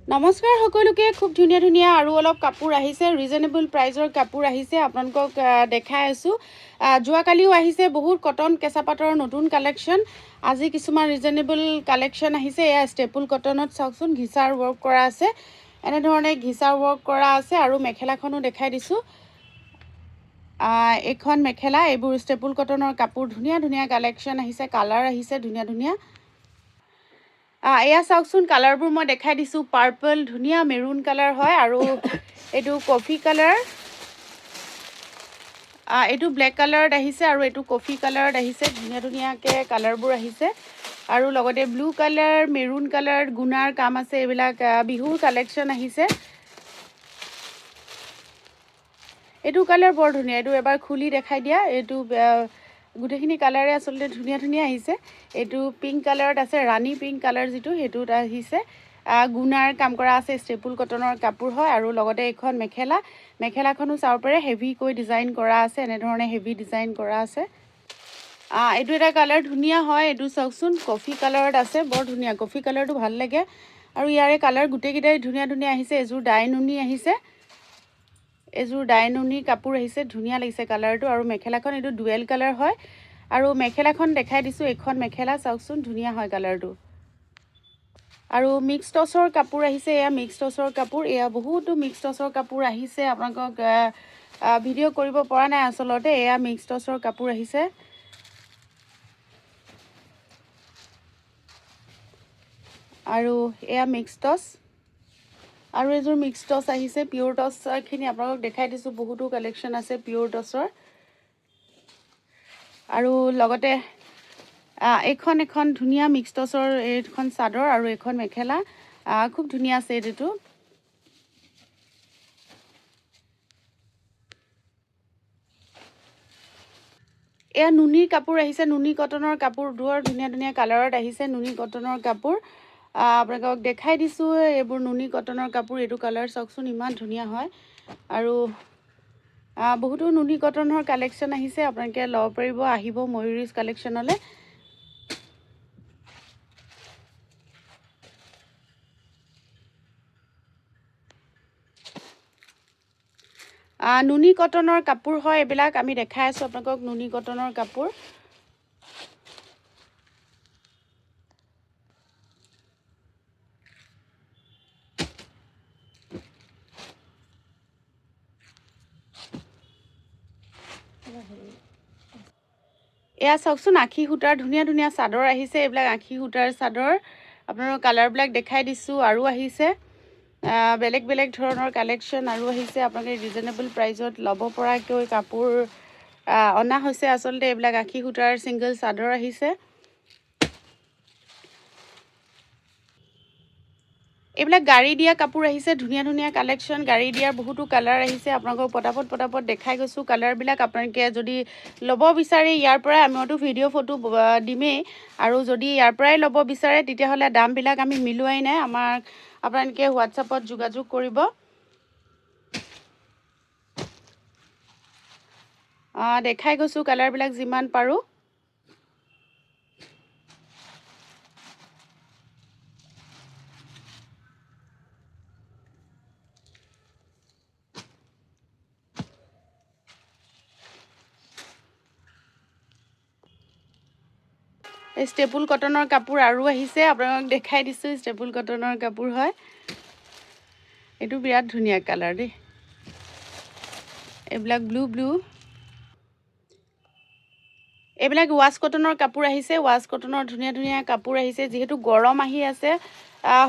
নমস্কাৰ সকলোকে খুব ধুনীয়া ধুনীয়া আৰু অলপ কাপোৰ আহিছে ৰিজনেবল প্ৰাইজৰ কাপোৰ আহিছে আপোনালোকক দেখাই আছো যোৱাকালিও আহিছে বহুত কটন কেঁচা পাটৰ নতুন কালেকশ্যন আজি কিছুমান ৰিজনেবল কালেকশ্যন আহিছে এয়া ষ্টেপুল কটনত চাওকচোন ঘিচাৰ ৱৰ্ক কৰা আছে এনেধৰণে ঘিচাৰ ৱৰ্ক কৰা আছে আৰু মেখেলাখনো দেখাই দিছোঁ এইখন মেখেলা এইবোৰ ষ্টেপুল কটনৰ কাপোৰ ধুনীয়া ধুনীয়া কালেকশ্যন আহিছে কালাৰ আহিছে ধুনীয়া ধুনীয়া এয়া চাওকচোন কালাৰবোৰ মই দেখাই দিছোঁ পাৰ্পল ধুনীয়া মেৰুন কালাৰ হয় আৰু এইটো কফি কালাৰ এইটো ব্লেক কালাৰত আহিছে আৰু এইটো কফি কালাৰত আহিছে ধুনীয়া ধুনীয়াকৈ কালাৰবোৰ আহিছে আৰু লগতে ব্লু কালাৰ মেৰুন কালাৰ গুণাৰ কাম আছে এইবিলাক বিহুৰ কালেকশ্যন আহিছে এইটো কালাৰ বৰ ধুনীয়া এইটো এবাৰ খুলি দেখাই দিয়া এইটো গোটেইখিনি কালাৰে আচলতে ধুনীয়া ধুনীয়া আহিছে এইটো পিংক কালাৰত আছে ৰাণী পিংক কালাৰ যিটো সেইটোত আহিছে গুণাৰ কাম কৰা আছে ষ্টেপুল কটনৰ কাপোৰ হয় আৰু লগতে এইখন মেখেলাখনো চাব পাৰে হেভিকৈ ডিজাইন কৰা আছে এনেধৰণে হেভি ডিজাইন কৰা আছে এইটো এটা কালাৰ ধুনীয়া হয় এইটো চাওকচোন কফি কালাৰত আছে বৰ ধুনীয়া কফি কালাৰটো ভাল লাগে আৰু ইয়াৰে কালাৰ গোটেইকেইটাই ধুনীয়া ধুনীয়া আহিছে এযোৰ ডাইনুনি আহিছে এযোৰ ডাইনুনি কাপোৰ আহিছে ধুনীয়া লাগিছে কালাৰটো আৰু মেখেলাখন এইটো ডুৱেল কালাৰ হয় আৰু মেখেলাখন দেখাই দিছোঁ এইখন মেখেলা চাওকচোন ধুনীয়া হয় কালাৰটো আৰু মিক্স টচৰ কাপোৰ আহিছে এয়া মিক্স টচৰ কাপোৰ এয়া বহুতো মিক্স টচৰ কাপোৰ আহিছে আপোনালোকক ভিডিঅ' কৰিব পৰা নাই আচলতে এয়া মিক্স টচৰ কাপোৰ আহিছে আৰু এয়া মিক্স টচ আৰু এযোৰ মিক্স টচ আহিছে পিয়ৰ টচখিনি আপোনালোকক দেখাই দিছোঁ বহুতো কালেকশ্যন আছে পিয়ৰ টচৰ আৰু লগতে এখন ধুনীয়া মিক্স টচৰ এইখন চাদৰ আৰু এইখন মেখেলা খুব ধুনীয়া আছে এইটো এয়া নুনিৰ কাপোৰ আহিছে নুনি কটনৰ কাপোৰ বৰ ধুনীয়া ধুনীয়া কালাৰত আহিছে নুনি কটনৰ কাপোৰ আপোনালোকক দেখাই দিছোঁ এইবোৰ নুনি কটনৰ কাপোৰ এইটো কালাৰ চাওকচোন ইমান ধুনীয়া হয় আৰু বহুতো নুনি কটনৰ কালেকশ্যন আহিছে আপোনালোকে ল'ব পাৰিব আহিব ময়ূৰীজ কালেকশ্যনলৈ নুনি কটনৰ কাপোৰ হয় এইবিলাক আমি দেখাই আছোঁ আপোনালোকক নুনি কটনৰ কাপোৰ এয়া চাওকচোন আশী সূতাৰ ধুনীয়া ধুনীয়া চাদৰ আহিছে এইবিলাক আশী সূতাৰ চাদৰ আপোনালোকৰ কালাৰবিলাক দেখাই দিছোঁ আৰু আহিছে বেলেগ বেলেগ ধৰণৰ কালেকশ্যন আৰু আহিছে আপোনালোকে ৰিজনেবল প্ৰাইজত ল'ব পৰাকৈ কাপোৰ অনা হৈছে আচলতে এইবিলাক আশী সূতাৰ ছিংগল চাদৰ আহিছে এইবিলাক গাড়ী দিয়া কাপোৰ আহিছে ধুনীয়া ধুনীয়া কালেকশ্যন গাড়ী দিয়াৰ বহুতো কালাৰ আহিছে আপোনালোকক পটাপট দেখাই গৈছোঁ কালাৰবিলাক আপোনালোকে যদি ল'ব বিচাৰে ইয়াৰ পৰাই মইতো ভিডিঅ' ফটো দিমেই আৰু যদি ইয়াৰ পৰাই ল'ব বিচাৰে তেতিয়াহ'লে দামবিলাক আমি মিলোৱাই নাই আপোনালোকে হোৱাটছআপত যোগাযোগ কৰিব দেখাই গৈছোঁ কালাৰবিলাক যিমান পাৰোঁ ষ্টেপুল কটনৰ কাপোৰ আৰু আহিছে আপোনালোকক দেখাই দিছোঁ ষ্টেপুল কটনৰ কাপোৰ হয় এইটো বিৰাট ধুনীয়া কালাৰ দেই এইবিলাক ব্লু এইবিলাক ৱাছ কটনৰ কাপোৰ আহিছে ৱাছ কটনৰ ধুনীয়া ধুনীয়া কাপোৰ আহিছে যিহেতু গৰম আহি আছে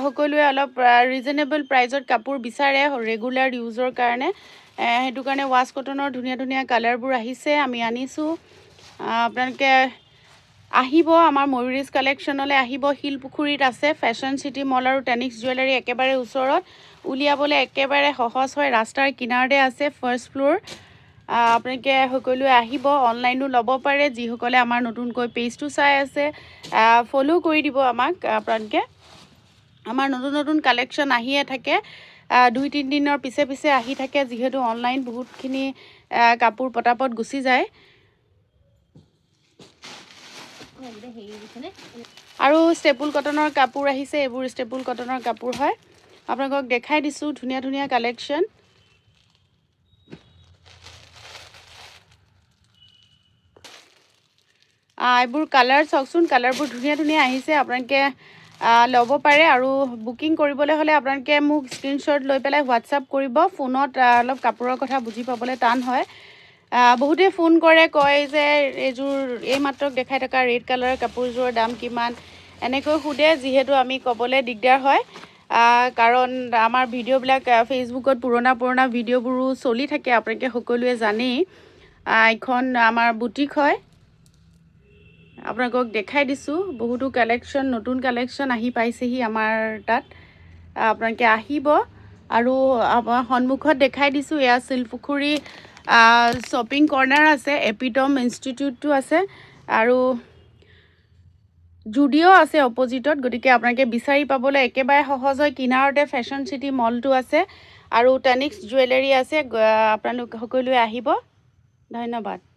সকলোৱে অলপ ৰিজনেবল প্ৰাইজত কাপোৰ বিচাৰে ৰেগুলাৰ ইউজৰ কাৰণে সেইটো কাৰণে ৱাছ কটনৰ ধুনীয়া ধুনীয়া কালাৰবোৰ আহিছে আমি আনিছোঁ আপোনালোকে আহিব আমাৰ ময়ূৰীজ কালেকশ্যনলৈ আহিব শিলপুখুৰীত আছে ফেশ্বন চিটি মল আৰু টেনিক্স জুৱেলাৰী একেবাৰে ওচৰত উলিয়াবলৈ একেবাৰে সহজ হয় ৰাস্তাৰ কিনাৰতে আছে ফাৰ্ষ্ট ফ্ল'ৰ আপোনালোকে সকলোৱে আহিব অনলাইনো ল'ব পাৰে যিসকলে আমাৰ নতুনকৈ পেজটো চাই আছে ফ'ল' কৰি দিব আমাক আপোনালোকে আমাৰ নতুন নতুন কালেকশ্যন আহিয়ে থাকে 2-3 দিনৰ পিছে আহি থাকে যিহেতু অনলাইন বহুতখিনি কাপোৰ পটাপট গুচি যায় আৰু ষ্টেপুল কটনৰ কাপোৰ আহিছে এইবোৰ ষ্টেপুল কটনৰ কাপোৰ হয় আপোনালোকক দেখাই দিছোঁ ধুনীয়া ধুনীয়া কালেকশ্যন এইবোৰ কালাৰ চাওকচোন কালাৰবোৰ ধুনীয়া ধুনীয়া আহিছে আপোনালোকে ল'ব পাৰে আৰু বুকিং কৰিবলৈ হ'লে আপোনালোকে মোক স্ক্ৰীনশ্বট লৈ পেলাই হোৱাটছআপ কৰিব ফোনত অলপ কাপোৰৰ কথা বুজি পাবলৈ টান হয় বহুতে ফোন কৰে কয় যে এইযোৰ এইমাত্ৰ দেখাই থকা ৰেড কালাৰৰ কাপোৰযোৰৰ দাম কিমান এনেকৈ সোধে যিহেতু আমি ক'বলৈ দিগদাৰ হয় কাৰণ আমাৰ ভিডিঅ'বিলাক ফেচবুকত পুৰণা ভিডিঅ'বোৰো চলি থাকে আপোনালোকে সকলোৱে জানেই এইখন আমাৰ বুটিক হয় আপোনালোকক দেখাই দিছোঁ বহুতো কালেকশ্যন নতুন কালেকশ্যন আহি পাইছেহি আমাৰ তাত আপোনালোকে আহিব আৰু আমাৰ সন্মুখত দেখাই দিছোঁ এয়া শিলপুখুৰী শ্বপিং কৰ্নাৰ আছে এপিটম ইনষ্টিটিউটটো আছে আৰু জুডিঅ' আছে অপজিটত গতিকে আপোনালোকে বিচাৰি পাবলৈ একেবাৰে সহজ হয় কিনাৰতে ফেশ্বন চিটি মলটো আছে আৰু টানিক্স জুৱেলাৰী আছে আপোনালোক সকলোৱে আহিব ধন্যবাদ